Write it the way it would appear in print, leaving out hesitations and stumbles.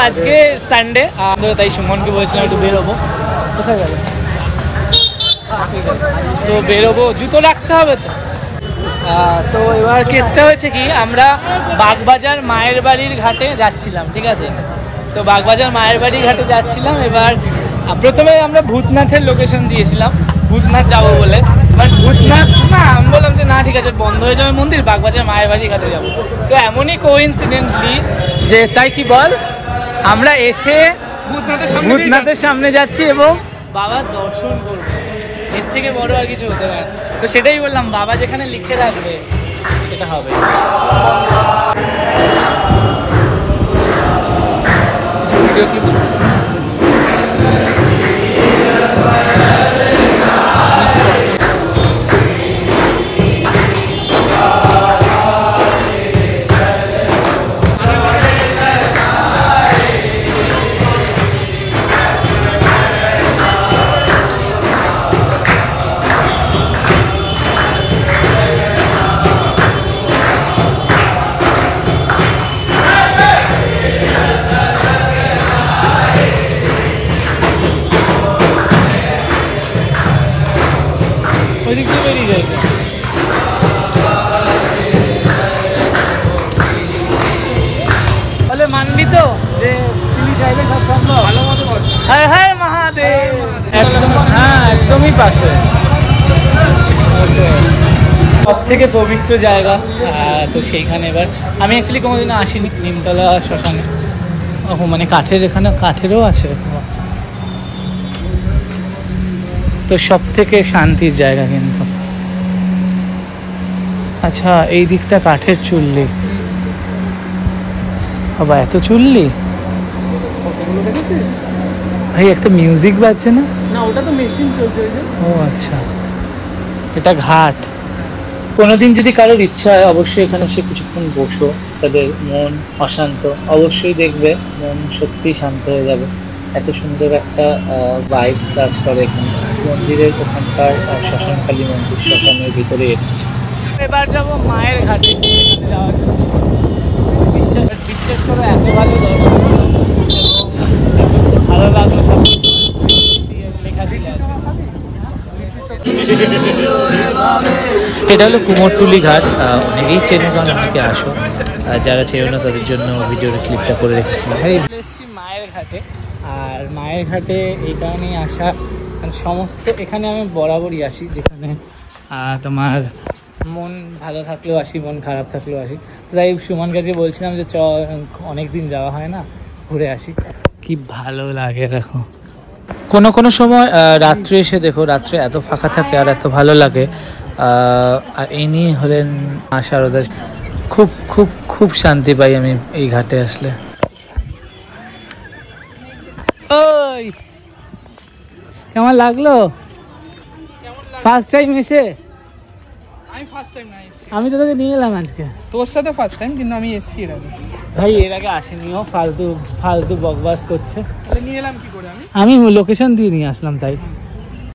আজকে সানডে, তাই সুমনকে বলেছিলাম একটু বেরোবো। কোথায় গেল? তো বেরোবো, জুতো রাখতে হবে তো। তো এবার কেসটা হয়েছে কি, আমরা বাগবাজার মায়ের বাড়ির ঘাটে যাচ্ছিলাম, ঠিক আছে? তো বাগবাজার মায়ের বাড়ির ঘাটে যাচ্ছিলাম। এবার প্রথমে আমরা ভূতনাথের লোকেশন দিয়েছিলাম, ভূতনাথ যাবো বলে। বাট ভূতনাথ না, আমি বললাম যে না ঠিক আছে, বন্ধ হয়ে যাবে মন্দির, বাগবাজার মায়ের বাড়ির ঘাটে যাবো। তো এমনই কোইন্সিডেন্টলি যে তাই কি বল, আমরা এসে ভূতনাথের সামনে যাচ্ছি এবং বাবার দর্শন করবো। এর থেকে বড় আর কিছু হতে পারে। তো সেটাই বললাম, বাবা যেখানে লিখে রাখবে সেটা হবে। মানবি তো যে চিলি চাইলে সব সম্ভব। ভালো মতো হ্যাঁ হ্যাঁ মহাদেব, একদম হ্যাঁ একদমই পাশে, সব থেকে পবিত্র জায়গা। তো সেইখানে এবার আমি অ্যাকচুয়ালি কোনোদিনও আসিনি, নিমতলা শ্মশানে। ও মানে কাঠের, এখানে কাঠেরও আছে। তো সব থেকে শান্তির জায়গা কিন্তু। আচ্ছা এই দিকটা কাঠের চুল্লি, বাবা এত চুল্লি ভাই, একটা মিউজিক বাজছে না? না ওটা তো মেশিন চলছে। ও আচ্ছা, এটা ঘাট। কোনোদিন যদি কারোর ইচ্ছা হয় অবশ্যই এখানে সে কিছুক্ষণ বসো, তাদের মন অশান্ত, অবশ্যই দেখবে মন সত্যিই শান্ত হয়ে যাবে। এত সুন্দর একটা ভাইবস কাজ করে এখানে মন্দিরের ওখানকার। শ্মশানকালী মন্দির, শ্মশানের ভিতরে। এবার যাবো মায়ের ঘাটে যাওয়ার জন্য। বিশ্বাস করো এত ভালো দর্শন, ভালো লাগলো সব লেখা ছিল। এটা হলো কুমোরটুলি ঘাট, অনেকেই চেনো কারণ অনেকে আসো, যারা চেনো না তাদের জন্য ভিডিওর ক্লিপটা করে রেখেছিলাম। এসেছি মায়ের ঘাটে, আর মায়ের ঘাটে এই কারণেই আসা, সমস্ত এখানে আমি বরাবরই আসি, যেখানে তোমার মন ভালো থাকলেও আসি, মন খারাপ থাকলেও আসি। তাই সুমন কাছে বলছিলাম যে অনেকদিন যাওয়া হয় না, ঘুরে আসি। কি ভালো লাগে দেখো, কোনো সময় রাত্রে এসে দেখো, রাত্রে এত ফাঁকা থাকে আর এত ভালো লাগে। আর ইনি হলেন মা শারদা। খুব খুব খুব শান্তি পাই আমি এই ঘাটে আসলে। ওই কেমন লাগলো ফার্স্ট টাইম এসে? আমি ফার্স্ট টাইম না এসেছি, আমি তো তোকে নিয়ে এলাম আজকে। তোর সাথে ফার্স্ট টাইম, কিন্তু আমি এসেছি এর আগে। ভাই এর আগে আসেনিও, ফালতু ফালতু বকবাস করছে। নিয়ে এলাম কি করে? আমি লোকেশন দিয়ে নিয়ে আসলাম তাই।